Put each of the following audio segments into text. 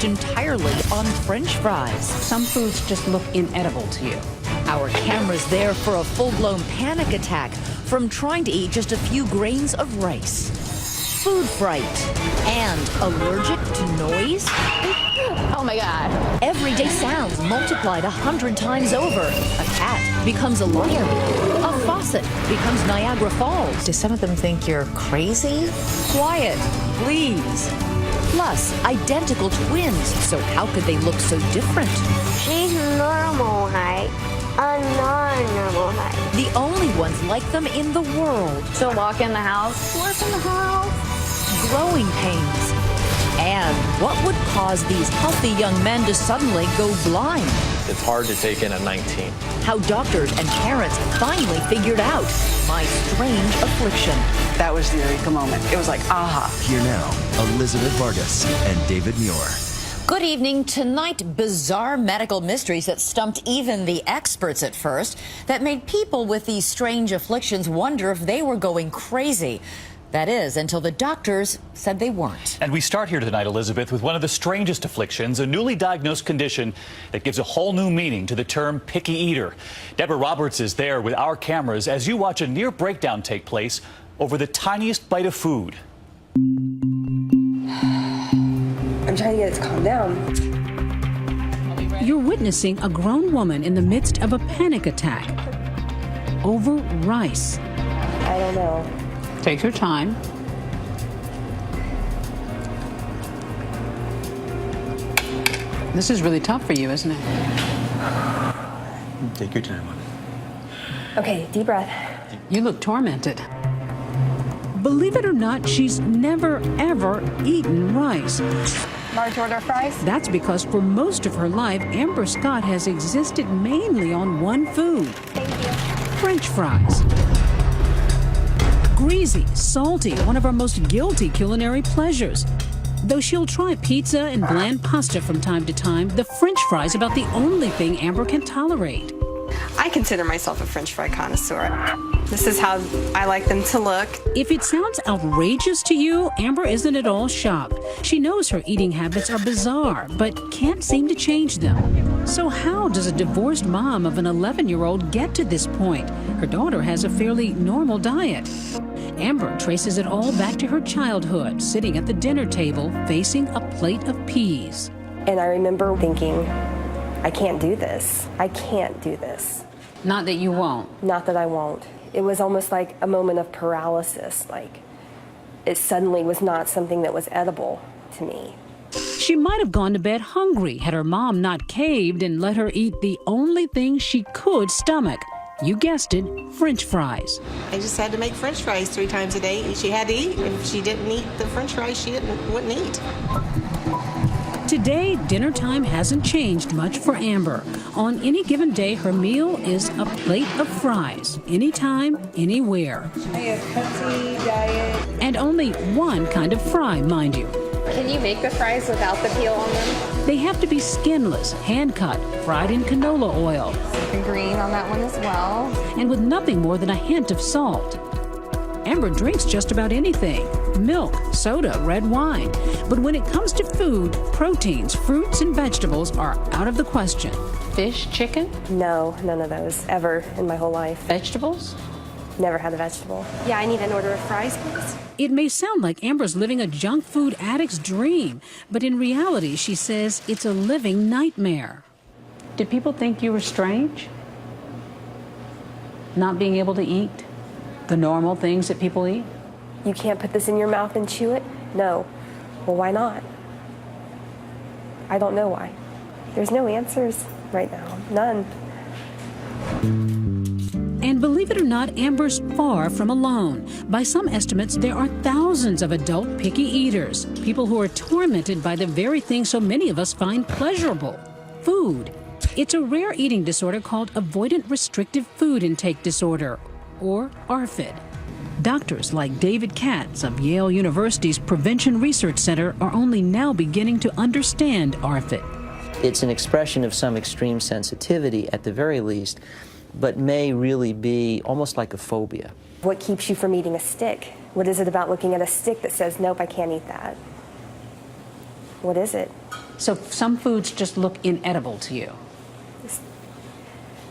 entirely on French fries. Some foods just look inedible to you. Our camera's there for a full-blown panic attack from trying to eat just a few grains of rice. Food fright and allergic to noise. Oh my God. Everyday sounds multiplied 100 times over. A cat becomes a lion. A faucet becomes Niagara Falls. Do some of them think you're crazy? Quiet, please. Plus, identical twins, so how could they look so different? She's normal height. I'm non-normal height. The only ones like them in the world. She'll walk in the house. What's in the house? Growing pains. And what would cause these healthy young men to suddenly go blind? It's hard to take in at 19. How doctors and parents finally figured out my strange affliction. That was the eureka moment. It was like, aha. Here now, Elizabeth Vargas and David Muir. Good evening. Tonight, bizarre medical mysteries that stumped even the experts at first, that made people with these strange afflictions wonder if they were going crazy. That is, until the doctors said they weren't. And we start here tonight, Elizabeth, with one of the strangest afflictions, a newly diagnosed condition that gives a whole new meaning to the term picky eater. Deborah Roberts is there with our cameras as you watch a near breakdown take place over the tiniest bite of food. I'm trying to get it to calm down. You're witnessing a grown woman in the midst of a panic attack over rice. I don't know. Take your time. This is really tough for you, isn't it? Take your time. Okay, deep breath. You look tormented. Believe it or not, she's never, ever eaten rice. Large order fries? That's because for most of her life, Amber Scott has existed mainly on one food. Thank you. French fries. Greasy, salty, one of her most guilty culinary pleasures. Though she'll try pizza and bland pasta from time to time, the French fry is about the only thing Amber can tolerate. I consider myself a French fry connoisseur. This is how I like them to look. If it sounds outrageous to you, Amber isn't at all shocked. She knows her eating habits are bizarre, but can't seem to change them. So how does a divorced mom of an 11-year-old get to this point? Her daughter has a fairly normal diet. Amber traces it all back to her childhood, sitting at the dinner table, facing a plate of peas. And I remember thinking, I can't do this. I can't do this. Not that you won't. Not that I won't. It was almost like a moment of paralysis. Like, it suddenly was not something that was edible to me. She might have gone to bed hungry had her mom not caved and let her eat the only thing she could stomach. You guessed it, French fries. I just had to make French fries 3 times a day. She had to eat. If she didn't eat the French fries, she wouldn't eat. Today, dinner time hasn't changed much for Amber. On any given day, her meal is a plate of fries, anytime, anywhere. I have healthy diet. And only one kind of fry, mind you. Can you make the fries without the peel on them? They have to be skinless, hand-cut, fried in canola oil. The green on that one as well. And with nothing more than a hint of salt. Amber drinks just about anything. Milk, soda, red wine. But when it comes to food, proteins, fruits, and vegetables are out of the question. Fish, chicken, No, none of those, ever in my whole life. vegetables. Never had a vegetable. Yeah, I need an order of fries, please. It may sound like Amber's living a junk food addict's dream, but in reality, she says it's a living nightmare. Did people think you were strange? Not being able to eat the normal things that people eat? You can't put this in your mouth and chew it? No. Well, why not? I don't know why. There's no answers right now. None. And believe it or not, Amber's far from alone. By some estimates, there are thousands of adult picky eaters, people who are tormented by the very thing so many of us find pleasurable, food. It's a rare eating disorder called avoidant restrictive food intake disorder, or ARFID. Doctors like David Katz of Yale University's Prevention Research Center are only now beginning to understand ARFID. It's an expression of some extreme sensitivity at the very least, but may really be almost like a phobia. What keeps you from eating a stick? What is it about looking at a stick that says, nope, I can't eat that? what is it? So some foods just look inedible to you.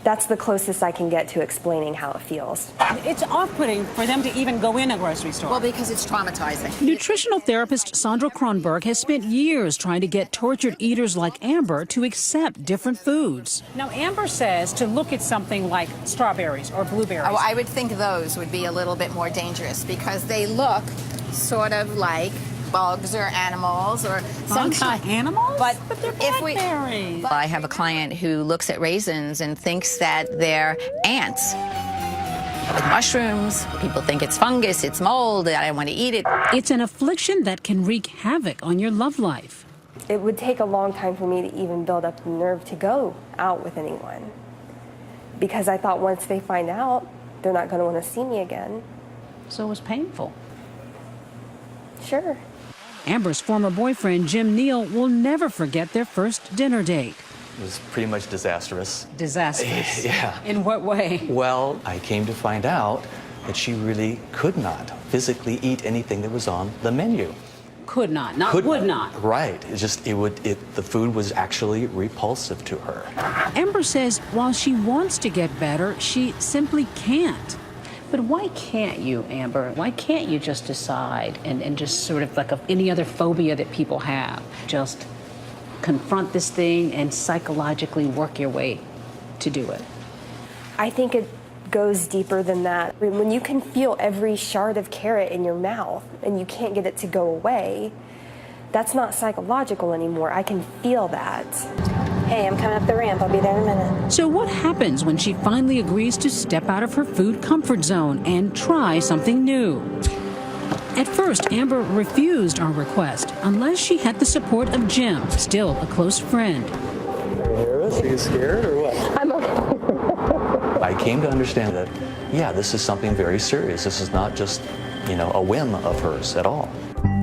That's the closest I can get to explaining how it feels. It's off-putting for them to even go in a grocery store. Well, because it's traumatizing. Nutritional therapist Sandra Kronberg has spent years trying to get tortured eaters like Amber to accept different foods. Now, Amber says to look at something like strawberries or blueberries. Oh, I would think those would be a little bit more dangerous because they look sort of like bugs or animals or some kind of animals. But they're blackberries. I have a client who looks at raisins and thinks that they're ants. With mushrooms, people think it's fungus, it's mold, I don't want to eat it. It's an affliction that can wreak havoc on your love life. It would take a long time for me to even build up the nerve to go out with anyone. Because I thought once they find out, they're not going to want to see me again. So it was painful. Sure. Amber's former boyfriend, Jim Neal, will never forget their first dinner date. It was pretty much disastrous. Disastrous? Yeah. In what way? Well, I came to find out that she really could not physically eat anything that was on the menu. Could not, not Could would not. Right. The food was actually repulsive to her. Amber says while she wants to get better, she simply can't. But why can't you, Amber? Why can't you just decide and just sort of like any other phobia that people have, just confront this thing and psychologically work your way to do it? I think it goes deeper than that. When you can feel every shard of carrot in your mouth and you can't get it to go away, that's not psychological anymore. I can feel that. Hey, I'm coming up the ramp. I'll be there in a minute. So what happens when she finally agrees to step out of her food comfort zone and try something new? At first, Amber refused our request unless she had the support of Jim, still a close friend. Are you nervous? Are you scared or what? I'm okay. I came to understand that, yeah, this is something very serious. This is not just, a whim of hers at all.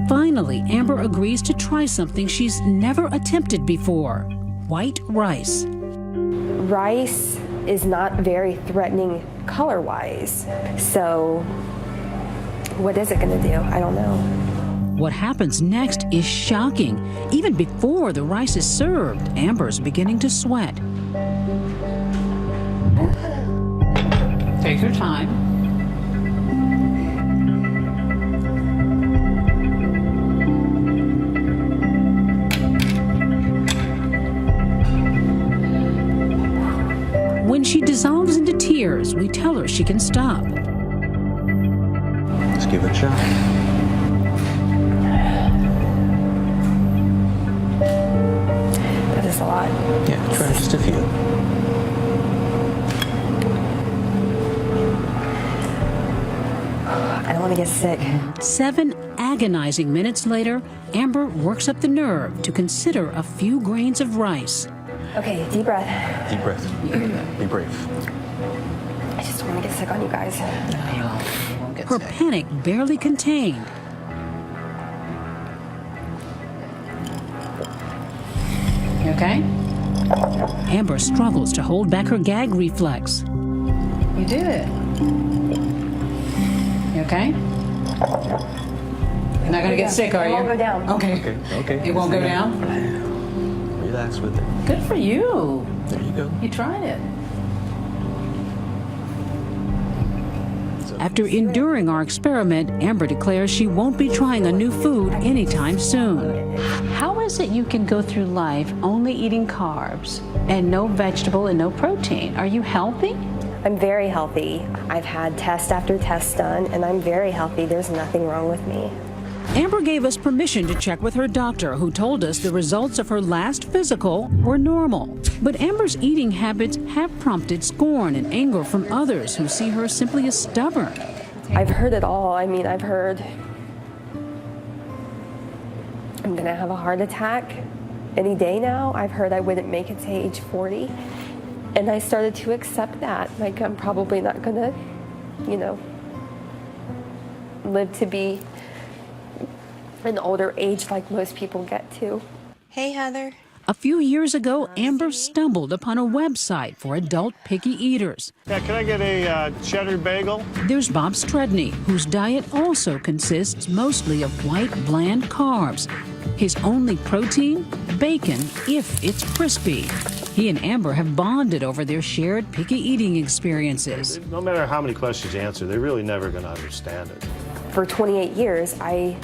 Finally, Amber agrees to try something she's never attempted before: white rice. Rice is not very threatening color-wise. So what is it going to do? I don't know. What happens next is shocking. Even before the rice is served, Amber's beginning to sweat. Take your time. When she dissolves into tears, we tell her she can stop. Let's give it a shot. That is a lot. Yeah, try just a few. I don't want to get sick. 7 agonizing minutes later, Amber works up the nerve to consider a few grains of rice. Okay, deep breath. Deep breath. Be brave. I just don't want to get sick on you guys. Her panic barely contained. You okay? Amber struggles to hold back her gag reflex. You did it. You okay? You're not going to get sick, are you? It won't go down. Okay. Okay. It won't go down? Relax with it. Good for you. There you go. You tried it. After enduring our experiment, Amber declares she won't be trying a new food anytime soon. How is it you can go through life only eating carbs and no vegetable and no protein? Are you healthy? I'm very healthy. I've had test after test done, and I'm very healthy. There's nothing wrong with me. Amber gave us permission to check with her doctor, who told us the results of her last physical were normal. But Amber's eating habits have prompted scorn and anger from others who see her simply as stubborn. I've heard it all. I mean, I've heard I'm going to have a heart attack any day now. I've heard I wouldn't make it to age 40. And I started to accept that. Like, I'm probably not going to, live to be an older age like most people get to. Hey, Heather. A few years ago, Amber stumbled upon a website for adult picky eaters. Yeah, can I get a cheddar bagel? There's Bob Stredney, whose diet also consists mostly of white, bland carbs. His only protein? Bacon, if it's crispy. He and Amber have bonded over their shared picky eating experiences. No matter how many questions you answer, they're really never going to understand it. For 28 years, I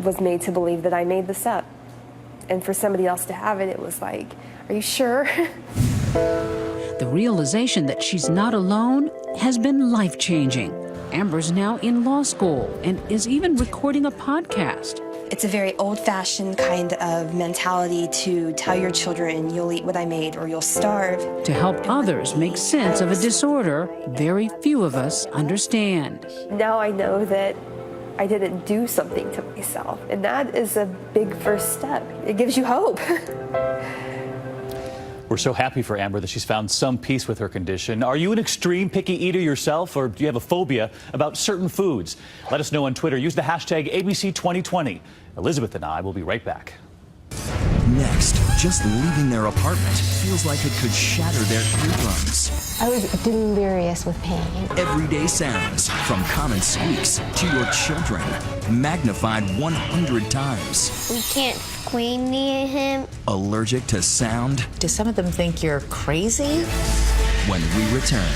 was made to believe that I made this up. And for somebody else to have it, it was like, are you sure? The realization that she's not alone has been life-changing. Amber's now in law school and is even recording a podcast. It's a very old-fashioned kind of mentality to tell your children, you'll eat what I made or you'll starve. To help others make sense of a disorder very few of us understand. Now I know that I didn't do something to myself, and that is a big first step. It gives you hope. We're so happy for Amber that she's found some peace with her condition. Are you an extreme picky eater yourself, or do you have a phobia about certain foods? Let us know on Twitter. Use the hashtag ABC2020. Elizabeth and I will be right back. Next, just leaving their apartment feels like it could shatter their eardrums. I was delirious with pain. Everyday sounds, from common squeaks to your children, magnified 100 times. We can't scream near him. Allergic to sound? Do some of them think you're crazy? When we return.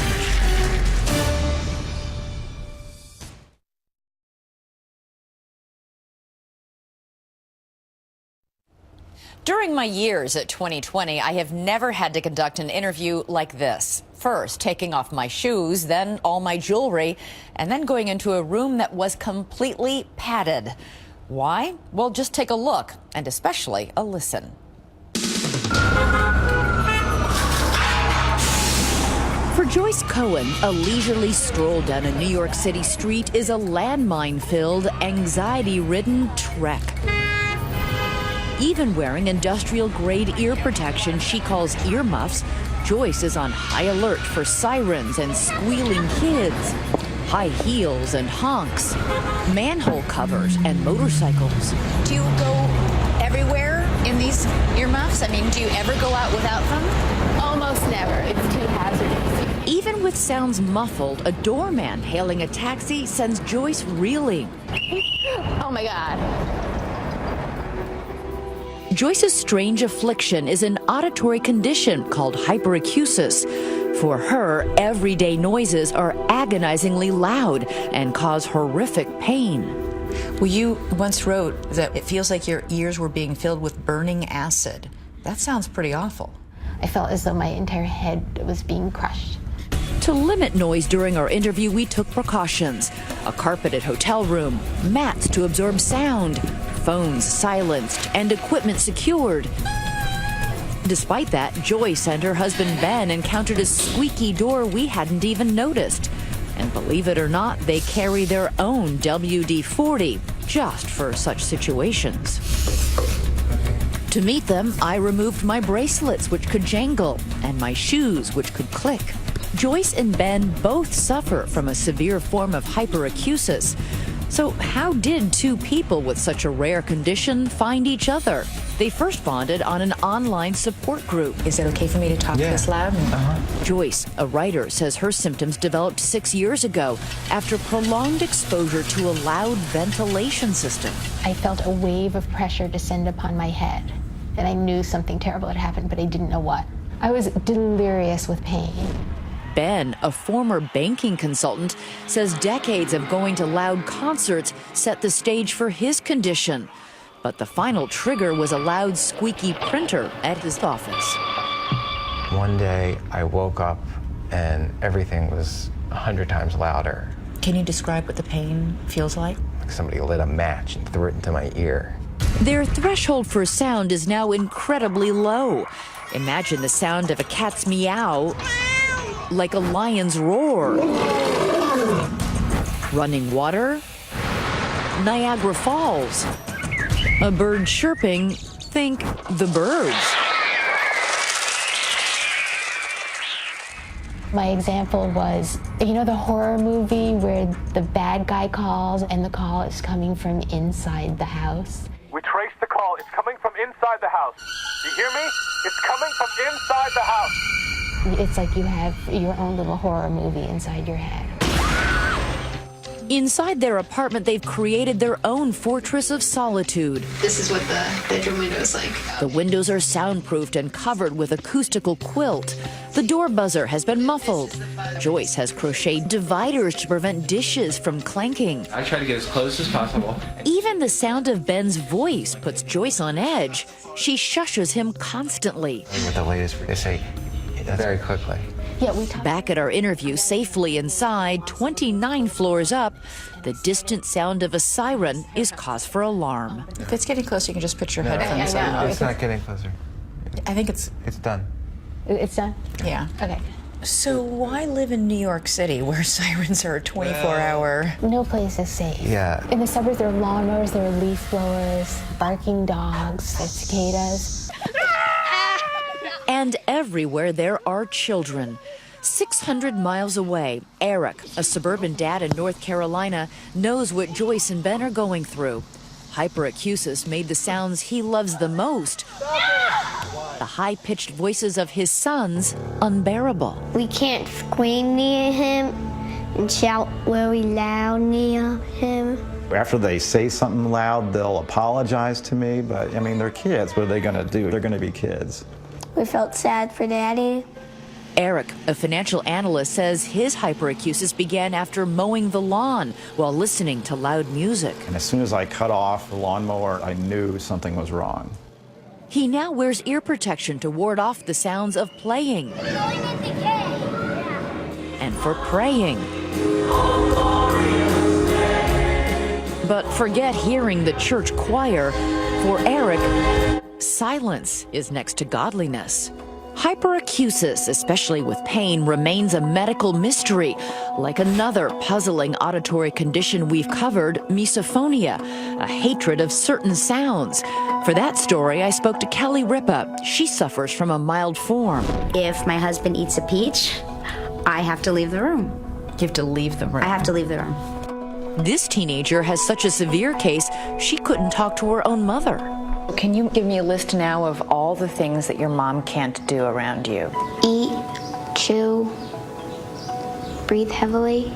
During my years at 2020, I have never had to conduct an interview like this. First, taking off my shoes, then all my jewelry, and then going into a room that was completely padded. Why? Well, just take a look, and especially a listen. For Joyce Cohen, a leisurely stroll down a New York City street is a landmine-filled, anxiety-ridden trek. Even wearing industrial-grade ear protection she calls earmuffs, Joyce is on high alert for sirens and squealing kids, high heels and honks, manhole covers and motorcycles. Do you go everywhere in these earmuffs? I mean, do you ever go out without them? Almost never. It's too hazardous. Even with sounds muffled, a doorman hailing a taxi sends Joyce reeling. Oh my God. Joyce's strange affliction is an auditory condition called hyperacusis. For her, everyday noises are agonizingly loud and cause horrific pain. Well, you once wrote that it feels like your ears were being filled with burning acid. That sounds pretty awful. I felt as though my entire head was being crushed. To limit noise during our interview, we took precautions. A carpeted hotel room, mats to absorb sound, phones silenced, and equipment secured. Despite that, Joyce and her husband Ben encountered a squeaky door we hadn't even noticed. And believe it or not, they carry their own WD-40 just for such situations. To meet them, I removed my bracelets, which could jangle, and my shoes, which could click. Joyce and Ben both suffer from a severe form of hyperacusis. So how did two people with such a rare condition find each other? They first bonded on an online support group. Is it okay for me to talk this loud? Joyce, a writer, says her symptoms developed 6 years ago after prolonged exposure to a loud ventilation system. I felt a wave of pressure descend upon my head, and I knew something terrible had happened, but I didn't know what. I was delirious with pain. Ben, a former banking consultant, says decades of going to loud concerts set the stage for his condition. But the final trigger was a loud, squeaky printer at his office. One day, I woke up and everything was 100 times louder. Can you describe what the pain feels like? Like somebody lit a match and threw it into my ear. Their threshold for sound is now incredibly low. Imagine the sound of a cat's meow, like a lion's roar. Running water, Niagara Falls. A bird chirping, think the birds. My example was, you know the horror movie where the bad guy calls and the call is coming from inside the house? We traced the call. It's coming from inside the house. You hear me? It's coming from inside the house. It's like you have your own little horror movie inside your head. Inside their apartment, they've created their own fortress of solitude. This is what the bedroom window is like. The windows are soundproofed and covered with acoustical quilt. The door buzzer has been muffled. Joyce has crocheted dividers to prevent dishes from clanking. I try to get as close as possible. Even the sound of Ben's voice puts Joyce on edge. She shushes him constantly. With the latest, they say very quickly. Back at our interview, safely inside, 29 floors up, the distant sound of a siren is cause for alarm. If it's getting closer, you can just put your headphones on. It's not getting closer. I think it's done. It's done? Yeah. Okay. So why live in New York City where sirens are 24-hour? No place is safe. Yeah. In the suburbs, there are lawnmowers, there are leaf blowers, barking dogs, there's cicadas. And everywhere there are children. 600 miles away, Eric, a suburban dad in North Carolina, knows what Joyce and Ben are going through. Hyperacusis made the sounds he loves the most, the high-pitched voices of his sons, unbearable. We can't scream near him and shout very loud near him. After they say something loud, they'll apologize to me, but I mean, they're kids. What are they going to do? They're going to be kids. We felt sad for Daddy. Eric, a financial analyst, says his hyperacusis began after mowing the lawn while listening to loud music. And as soon as I cut off the lawnmower, I knew something was wrong. He now wears ear protection to ward off the sounds of playing and for praying. But forget hearing the church choir. For Eric, silence is next to godliness. Hyperacusis, especially with pain, remains a medical mystery, like another puzzling auditory condition we've covered, misophonia, a hatred of certain sounds. For that story, I spoke to Kelly Ripa. She suffers from a mild form. If my husband eats a peach, I have to leave the room. You have to leave the room. I have to leave the room. This teenager has such a severe case, she couldn't talk to her own mother. Can you give me a list now of all the things that your mom can't do around you? Eat, chew, breathe heavily.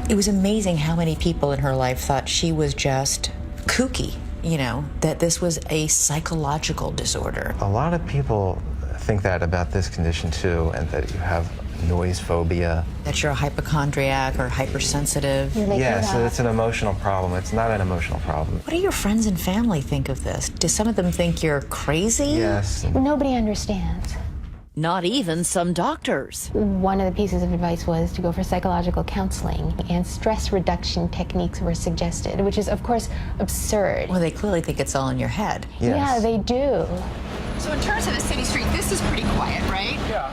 It was amazing how many people in her life thought she was just kooky, you know, that this was a psychological disorder. A lot of people think that about this condition too, and that you have noise phobia. That you're a hypochondriac or hypersensitive. Yes, it's an emotional problem. It's not an emotional problem. What do your friends and family think of this? Do some of them think you're crazy? Yes. Nobody understands. Not even some doctors. One of the pieces of advice was to go for psychological counseling, and stress reduction techniques were suggested, which is, of course, absurd. Well, they clearly think it's all in your head. Yes. Yeah, they do. So in terms of a city street, this is pretty quiet, right? Yeah.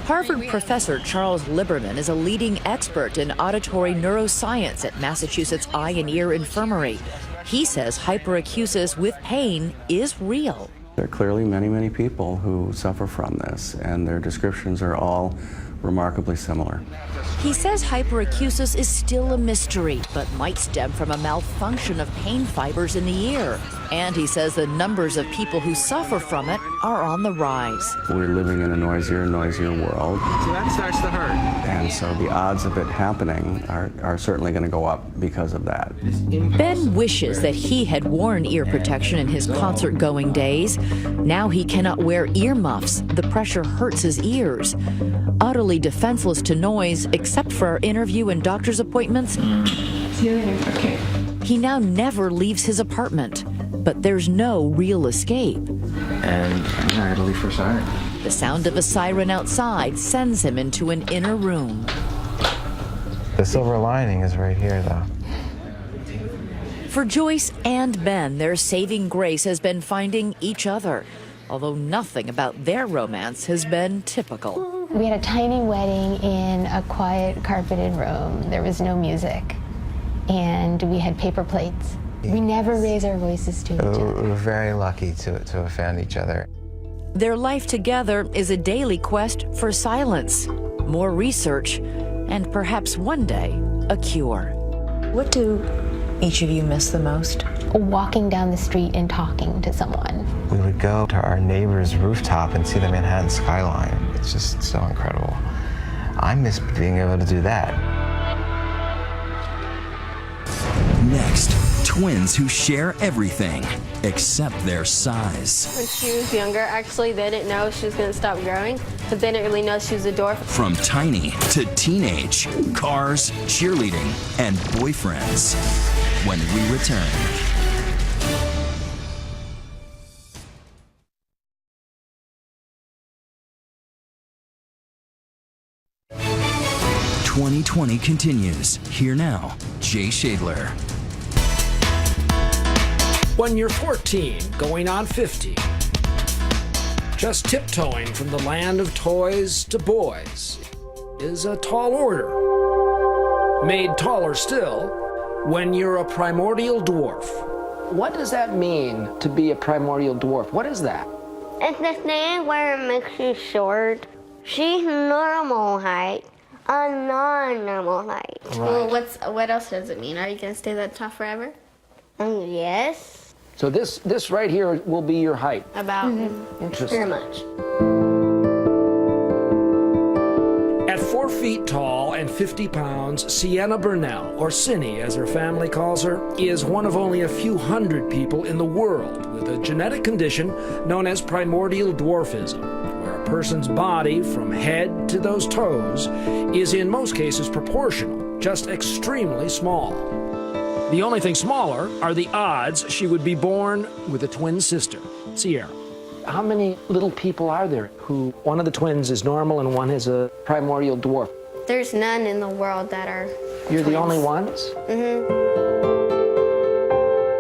Harvard professor Charles Liberman is a leading expert in auditory neuroscience at Massachusetts Eye and Ear Infirmary. He says hyperacusis with pain is real. There are clearly many, many people who suffer from this, and their descriptions are all remarkably similar. He says hyperacusis is still a mystery, but might stem from a malfunction of pain fibers in the ear. And he says the numbers of people who suffer from it are on the rise. We're living in a noisier and noisier world. So that starts to hurt. And so the odds of it happening are certainly going to go up because of that. Ben wishes that he had worn ear protection in his concert-going days. Now he cannot wear earmuffs. The pressure hurts his ears. Utterly defenseless to noise, except for our interview and doctor's appointments, Okay. he now never leaves his apartment. But there's no real escape. And I had to leave for a siren. The sound of a siren outside sends him into an inner room. The silver lining is right here, though. For Joyce and Ben, their saving grace has been finding each other, although nothing about their romance has been typical. We had a tiny wedding in a quiet, carpeted room. There was no music, and we had paper plates. We never raise our voices to each other. We're very lucky to have found each other. Their life together is a daily quest for silence, more research, and perhaps one day, a cure. What do each of you miss the most? Walking down the street and talking to someone. We would go to our neighbor's rooftop and see the Manhattan skyline. It's just so incredible. I miss being able to do that. Next, twins who share everything except their size. When she was younger, actually, they didn't know she was going to stop growing, but they didn't really know she was a dwarf. From tiny to teenage, cars, cheerleading, and boyfriends. When we return. "2020 continues. Here now, Jay Shadler. When you're 14, going on 50, just tiptoeing from the land of toys to boys is a tall order. Made taller still when you're a primordial dwarf. What does that mean to be a primordial dwarf? What is that? It's the thing where it makes you short. She's normal height, a non-normal height. Well, what else does it mean? Are you going to stay that tall forever? Yes. So this right here will be your height. About. Interesting. Very much. At 4 feet tall and 50 pounds, Sienna Burnell, or Cinny as her family calls her, is one of only a few hundred people in the world with a genetic condition known as primordial dwarfism, where a person's body, from head to those toes, is in most cases proportional, just extremely small. The only thing smaller are the odds she would be born with a twin sister, Sierra. How many little people are there who one of the twins is normal and one is a primordial dwarf? There's none in the world that are You're twins. the only ones?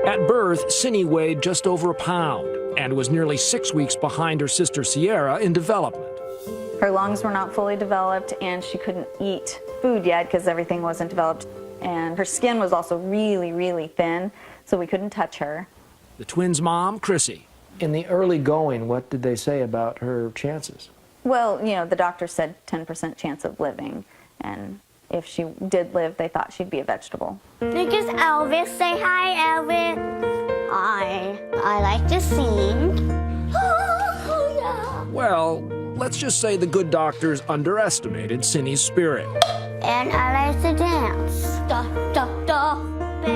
At birth, Cinny weighed just over a pound and was nearly 6 weeks behind her sister Sierra in development. Her lungs were not fully developed and she couldn't eat food yet because everything wasn't developed. And her skin was also really, really thin, so we couldn't touch her. The twins' mom, Chrissy. In the early going, what did they say about her chances? Well, you know, the doctor said 10% chance of living, and if she did live, they thought she'd be a vegetable. This is Elvis. Say hi, Elvis. Hi. I like to sing. Well, let's just say the good doctors underestimated Cinny's spirit. And I like to dance. Da, da, da.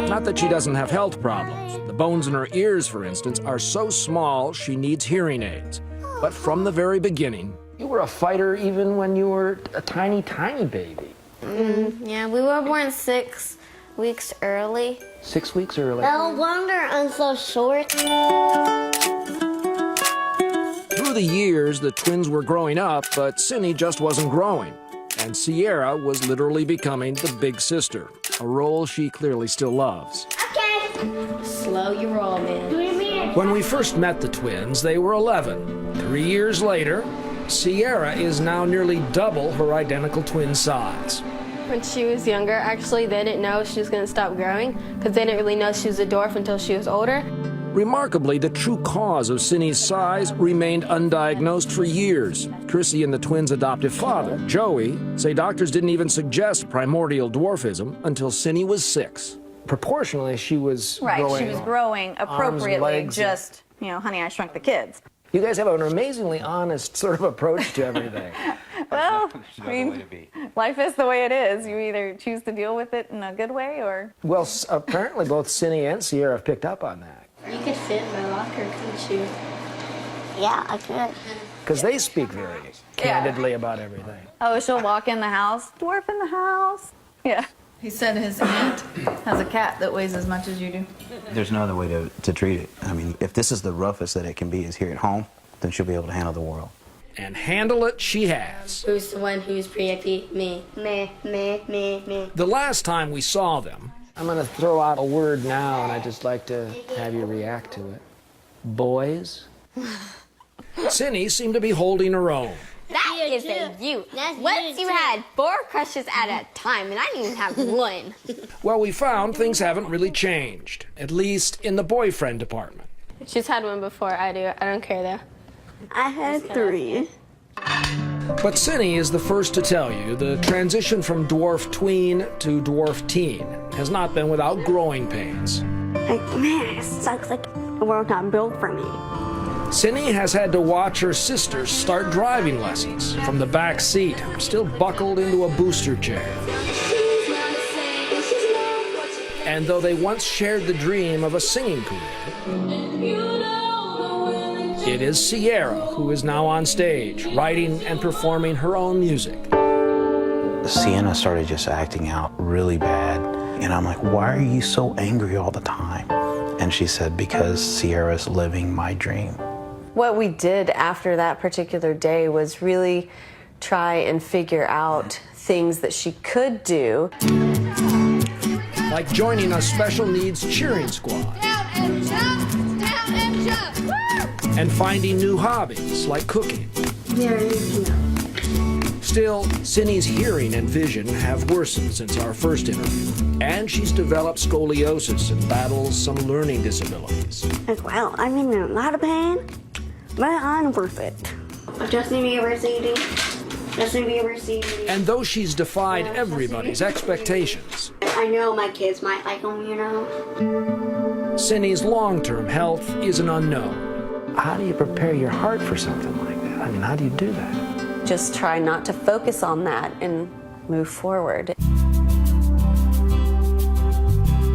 Not that she doesn't have health problems. The bones in her ears, for instance, are so small she needs hearing aids. But from the very beginning... You were a fighter even when you were a tiny, tiny baby. Yeah, we were born 6 weeks early. 6 weeks early. No wonder I'm so short. Through the years, the twins were growing up, but Cinny just wasn't growing. And Sierra was literally becoming the big sister, a role she clearly still loves. Okay. Slow your roll, man. When we first met the twins, they were 11. 3 years later, Sierra is now nearly double her identical twin size. When she was younger, actually, they didn't know she was going to stop growing because they didn't really know she was a dwarf until she was older. Remarkably, the true cause of Cinny's size remained undiagnosed for years. Chrissy and the twins' adoptive father, Joey, say doctors didn't even suggest primordial dwarfism until Cinny was 6. Proportionally, she was growing. She was growing appropriately, legs, just, you know, Honey, I Shrunk the Kids. You guys have an amazingly honest sort of approach to everything. Well, I mean, life is the way it is. You either choose to deal with it in a good way or... Well, apparently both Cinny and Sierra have picked up on that. You could fit in my locker, couldn't you? Yeah, I could. Because they speak very candidly about everything. Oh, she'll walk in the house, dwarf in the house. Yeah. He said his aunt has a cat that weighs as much as you do. There's no other way to treat it. I mean, if this is the roughest that it can be is here at home, then she'll be able to handle the world. And handle it she has. Who's the one who's pre-yucky? Me. Me. The last time we saw them... I'm going to throw out a word now, and I'd just like to have you react to it. Boys? Cinny seemed to be holding her own. That is a you. Once you had 4 crushes at a time, and I didn't even have one. Well, we found things haven't really changed, at least in the boyfriend department. She's had one before I do. I don't care, though. I had 3. But Cinny is the first to tell you the transition from dwarf tween to dwarf teen has not been without growing pains. Like, man, it sucks like the world's not built for me. Cinny has had to watch her sisters start driving lessons from the back seat, still buckled into a booster chair. And though they once shared the dream of a singing career, it is Sierra who is now on stage, writing and performing her own music. Sienna started just acting out really bad. And I'm like, why are you so angry all the time? And she said, because Sierra's living my dream. What we did after that particular day was really try and figure out things that she could do. Like joining a special needs cheering squad. Down and jump, down and jump. Woo! And finding new hobbies like cooking. Still, Cindy's hearing and vision have worsened since our first interview, and she's developed scoliosis and battles some learning disabilities. Well, I'm in a lot of pain, but I'm worth it. Justin Bieber CD. Justin Bieber CD. And though she's defied everybody's expectations, I know my kids might like them, you know. Cindy's long-term health is an unknown. How do you prepare your heart for something like that? I mean, how do you do that? Just try not to focus on that and move forward.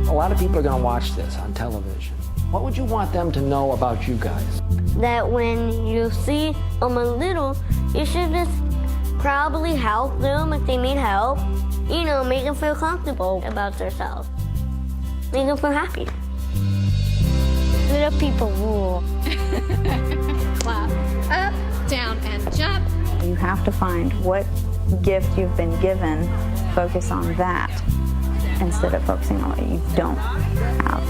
A lot of people are going to watch this on television. What would you want them to know about you guys? That when you see them a little, you should just probably help them if they need help. You know, make them feel comfortable about themselves. Make them feel happy. Little people rule. Clap, up, down, and jump. You have to find what gift you've been given, focus on that, instead of focusing on what you don't have.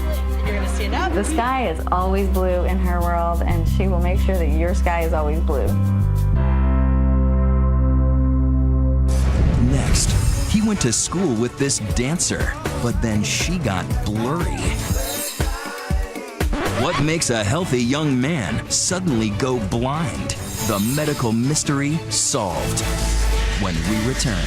You're gonna stand up. The sky is always blue in her world, and she will make sure that your sky is always blue. Next, he went to school with this dancer, but then she got blurry. What makes a healthy young man suddenly go blind? The medical mystery solved when we return.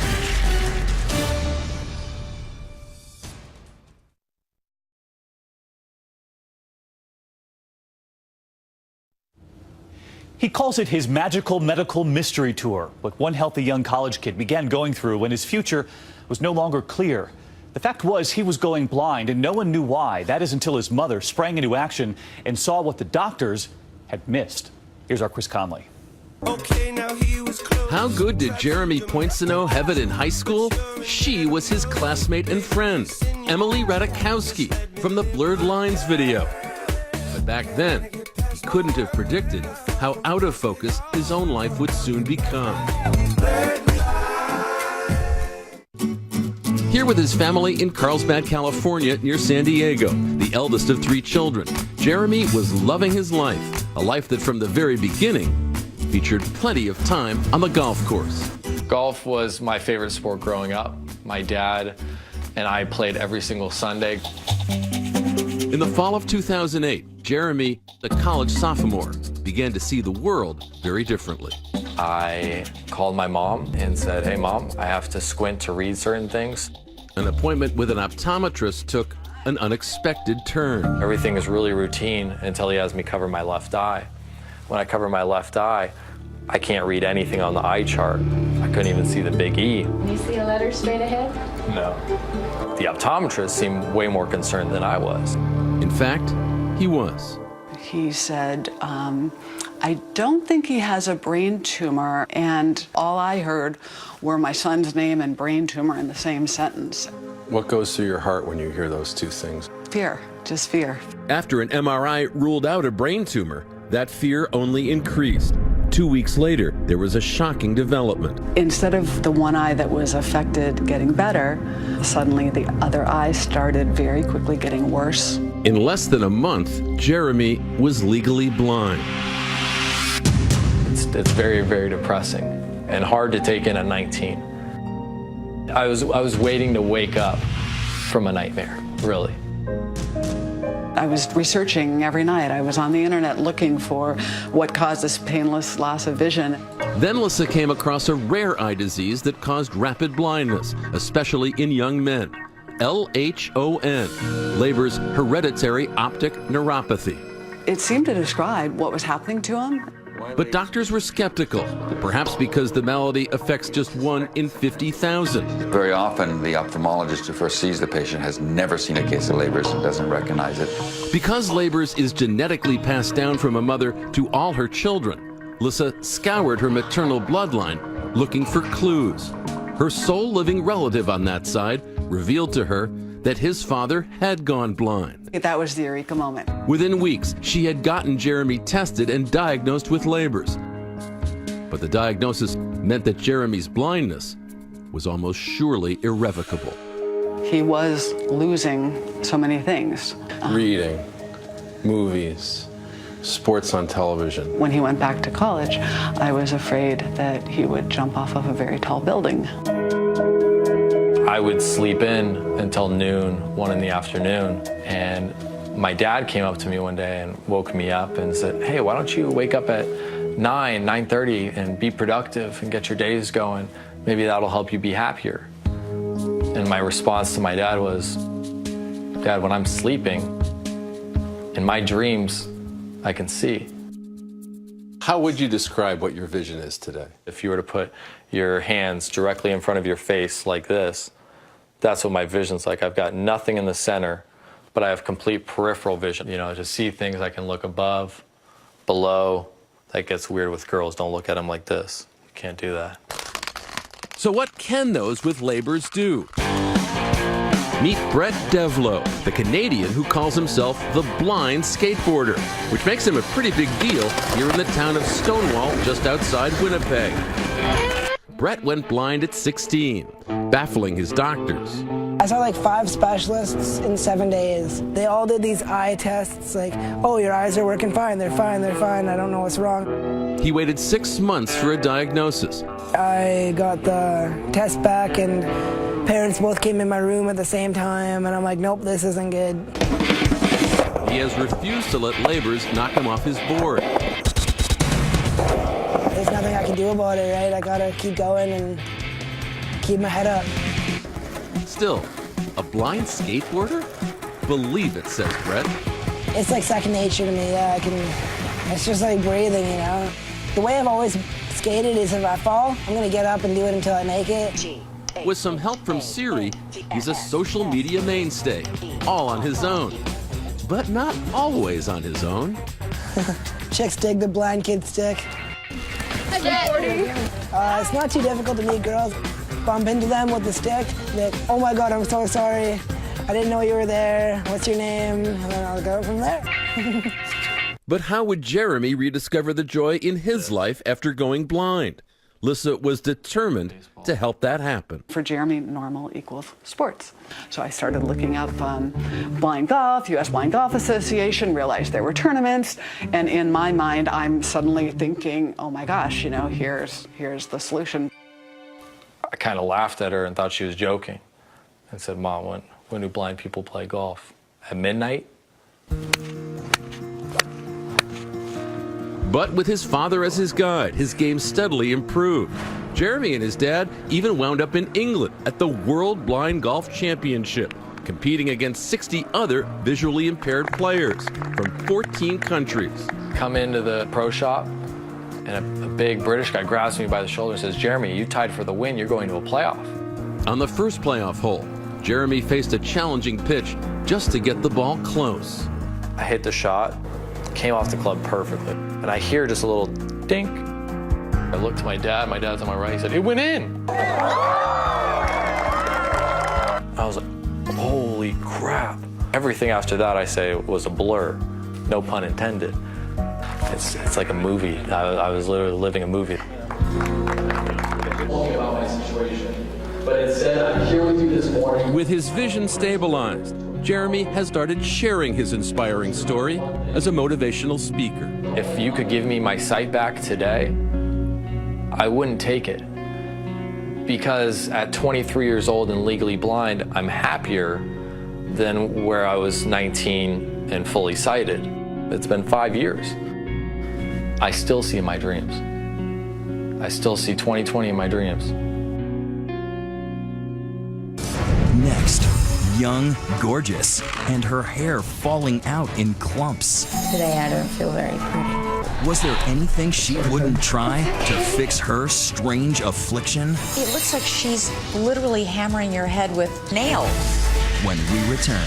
He calls it his magical medical mystery tour, what one healthy young college kid began going through when his future was no longer clear. The fact was he was going blind and no one knew why. That is until his mother sprang into action and saw what the doctors had missed. Here's our Chris Conley. How good did Jeremy Poinsono have it in high school? She was his classmate and friend, Emily Radikowski, from the Blurred Lines video. But back then, he couldn't have predicted how out of focus his own life would soon become. Here with his family in Carlsbad, California, near San Diego, the eldest of 3 children, Jeremy was loving his life, a life that from the very beginning featured plenty of time on the golf course. Golf was my favorite sport growing up. My dad and I played every single Sunday. In the fall of 2008, Jeremy, a college sophomore, began to see the world very differently. I called my mom and said, "Hey Mom, I have to squint to read certain things." An appointment with an optometrist took an unexpected turn. Everything is really routine until he has me cover my left eye. When I cover my left eye, I can't read anything on the eye chart. I couldn't even see the big E. Can you see a letter straight ahead? No. The optometrist seemed way more concerned than I was. In fact, he was. He said, I don't think he has a brain tumor, and all I heard were my son's name and brain tumor in the same sentence. What goes through your heart when you hear those two things? Fear, just fear. After an MRI ruled out a brain tumor, that fear only increased. 2 weeks later, there was a shocking development. Instead of the one eye that was affected getting better, suddenly the other eye started very quickly getting worse. In less than a month, Jeremy was legally blind. It's very, very depressing and hard to take in at 19. I was waiting to wake up from a nightmare, really. I was researching every night. I was on the internet looking for what caused this painless loss of vision. Then Lissa came across a rare eye disease that caused rapid blindness, especially in young men. LHON, Leber's hereditary optic neuropathy. It seemed to describe what was happening to him. But doctors were skeptical, perhaps because the malady affects just 1 in 50,000. Very often, the ophthalmologist who first sees the patient has never seen a case of Leber's and doesn't recognize it. Because Leber's is genetically passed down from a mother to all her children, Lissa scoured her maternal bloodline looking for clues. Her sole living relative on that side revealed to her that his father had gone blind. That was the eureka moment. Within weeks, she had gotten Jeremy tested and diagnosed with Leber's. But the diagnosis meant that Jeremy's blindness was almost surely irrevocable. He was losing so many things. Reading, movies, sports on television. When he went back to college, I was afraid that he would jump off of a very tall building. I would sleep in until noon, 1 in the afternoon, and my dad came up to me one day and woke me up and said, hey, why don't you wake up at 9:30 and be productive and get your days going? Maybe that'll help you be happier. And my response to my dad was, Dad, when I'm sleeping, in my dreams, I can see. How would you describe what your vision is today? If you were to put your hands directly in front of your face like this, that's what my vision's like. I've got nothing in the center, but I have complete peripheral vision. You know, to see things, I can look above, below. That gets weird with girls. Don't look at them like this. You can't do that. So what can those with Leber's do? Meet Brett Devlow, the Canadian who calls himself the blind skateboarder, which makes him a pretty big deal here in the town of Stonewall, just outside Winnipeg. Brett went blind at 16, baffling his doctors. I saw like 5 specialists in 7 days. They all did these eye tests, like, oh, your eyes are working fine, they're fine, I don't know what's wrong. He waited 6 months for a diagnosis. I got the test back and parents both came in my room at the same time, and I'm like, nope, this isn't good. He has refused to let Leber's knock him off his board. There's nothing I can do about it, right? I gotta keep going and keep my head up. Still, a blind skateboarder? Believe it, says Brett. It's like second nature to me, yeah, it's just like breathing, you know? The way I've always skated is if I fall, I'm gonna get up and do it until I make it. With some help from Siri, he's a social media mainstay, all on his own. But not always on his own. Chicks dig the blind kid stick. It's not too difficult to meet girls. Bump into them with the stick, that, oh my God, I'm so sorry. I didn't know you were there. What's your name? And then I'll go from there. But how would Jeremy rediscover the joy in his life after going blind? Lissa was determined to help that happen. For Jeremy, normal equals sports. So I started looking up blind golf, U.S. Blind Golf Association, realized there were tournaments, and in my mind, I'm suddenly thinking, oh my gosh, you know, here's the solution. I kind of laughed at her and thought she was joking and said, Mom, when do blind people play golf? At midnight? But with his father as his guide, his game steadily improved. Jeremy and his dad even wound up in England at the World Blind Golf Championship, competing against 60 other visually impaired players from 14 countries. Come into the pro shop, and a big British guy grabs me by the shoulder and says, Jeremy, you tied for the win, you're going to a playoff. On the first playoff hole, Jeremy faced a challenging pitch just to get the ball close. I hit the shot, came off the club perfectly, and I hear just a little dink. I looked to my dad's on my right, he said, it went in! I was like, holy crap. Everything after that, I say, was a blur, no pun intended. It's like a movie. I was literally living a movie. About my situation, but instead I'm here with you this morning. With his vision stabilized, Jeremy has started sharing his inspiring story as a motivational speaker. If you could give me my sight back today, I wouldn't take it. Because at 23 years old and legally blind, I'm happier than where I was 19 and fully sighted. It's been 5 years. I still see my dreams. I still see 2020 in my dreams. Next, young, gorgeous, and her hair falling out in clumps. Today I don't feel very pretty. Was there anything she wouldn't try to fix her strange affliction? It looks like she's literally hammering your head with nails. When we return.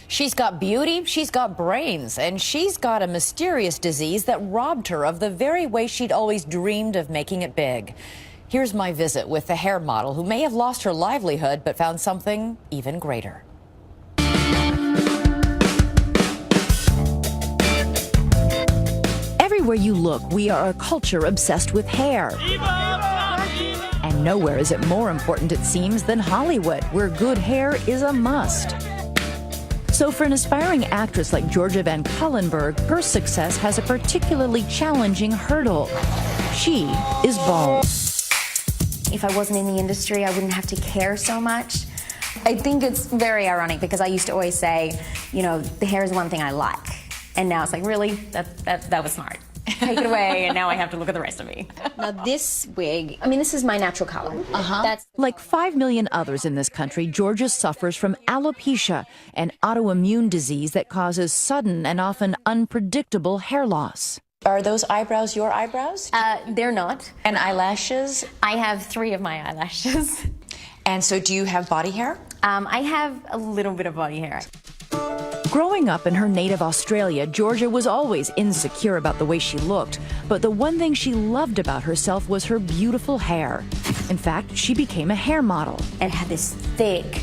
She's got beauty, she's got brains, and she's got a mysterious disease that robbed her of the very way she'd always dreamed of making it big. Here's my visit with the hair model who may have lost her livelihood but found something even greater. Everywhere you look, we are a culture obsessed with hair. And nowhere is it more important, it seems, than Hollywood, where good hair is a must. So for an aspiring actress like Georgia Van Cullenberg, her success has a particularly challenging hurdle. She is bald. If I wasn't in the industry, I wouldn't have to care so much. I think it's very ironic because I used to always say, you know, the hair is one thing I like. And now it's like, really? That was smart. Take it away, and now I have to look at the rest of me. Now this wig, I mean, this is my natural color. That's Like 5 million others in this country, Georgia suffers from alopecia, an autoimmune disease that causes sudden and often unpredictable hair loss. Are those eyebrows your eyebrows? They're not. And eyelashes? I have 3 of my eyelashes. And so do you have body hair? I have a little bit of body hair. Growing up in her native Australia, Georgia was always insecure about the way she looked, but the one thing she loved about herself was her beautiful hair. In fact, she became a hair model. And had this thick,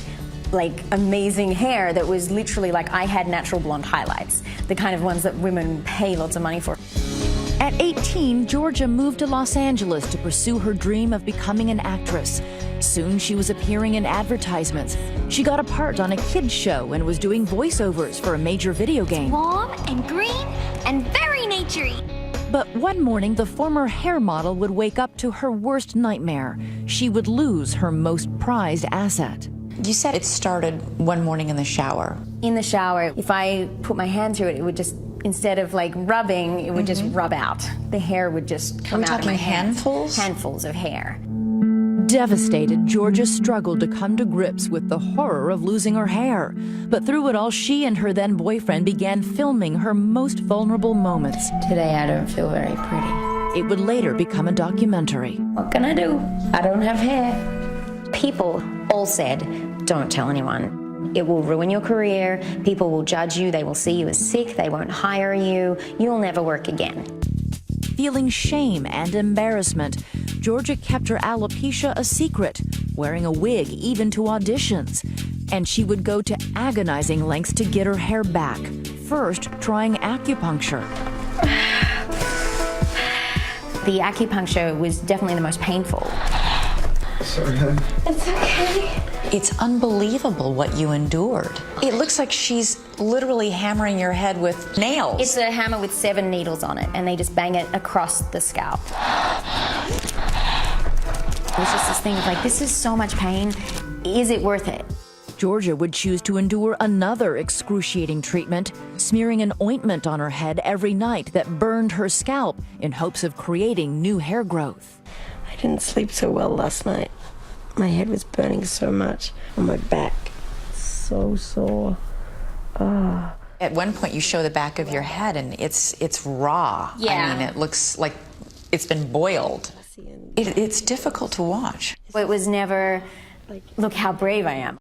like, amazing hair that was literally like I had natural blonde highlights, the kind of ones that women pay lots of money for. At 18, Georgia moved to Los Angeles to pursue her dream of becoming an actress. Soon she was appearing in advertisements. She got a part on a kids show and was doing voiceovers for a major video game. warm and green and very naturey. But one morning, the former hair model would wake up to her worst nightmare. She would lose her most prized asset. You said it started one morning in the shower. In the shower, if I put my hand through it, it would just, instead of like rubbing, it would just rub out. The hair would just come out. Are we talking handfuls? Handfuls of hair. Devastated, Georgia struggled to come to grips with the horror of losing her hair. But through it all, she and her then boyfriend began filming her most vulnerable moments. Today I don't feel very pretty. It would later become a documentary. What can I do? I don't have hair. People all said, don't tell anyone. It will ruin your career. People will judge you. They will see you as sick. They won't hire you. You'll never work again. Feeling shame and embarrassment, Georgia kept her alopecia a secret, wearing a wig even to auditions. And she would go to agonizing lengths to get her hair back, first trying acupuncture. The acupuncture was definitely the most painful. Sorry, honey. It's okay. It's unbelievable what you endured. It looks like she's literally hammering your head with nails. It's a hammer with 7 needles on it, and they just bang it across the scalp. It was just this thing of like, this is so much pain. Is it worth it? Georgia would choose to endure another excruciating treatment, smearing an ointment on her head every night that burned her scalp in hopes of creating new hair growth. I didn't sleep so well last night. My head was burning so much on my back. So sore. At one point, you show the back of your head, and it's raw. Yeah. I mean, it looks like it's been boiled. It's difficult to watch. It was never, look how brave I am.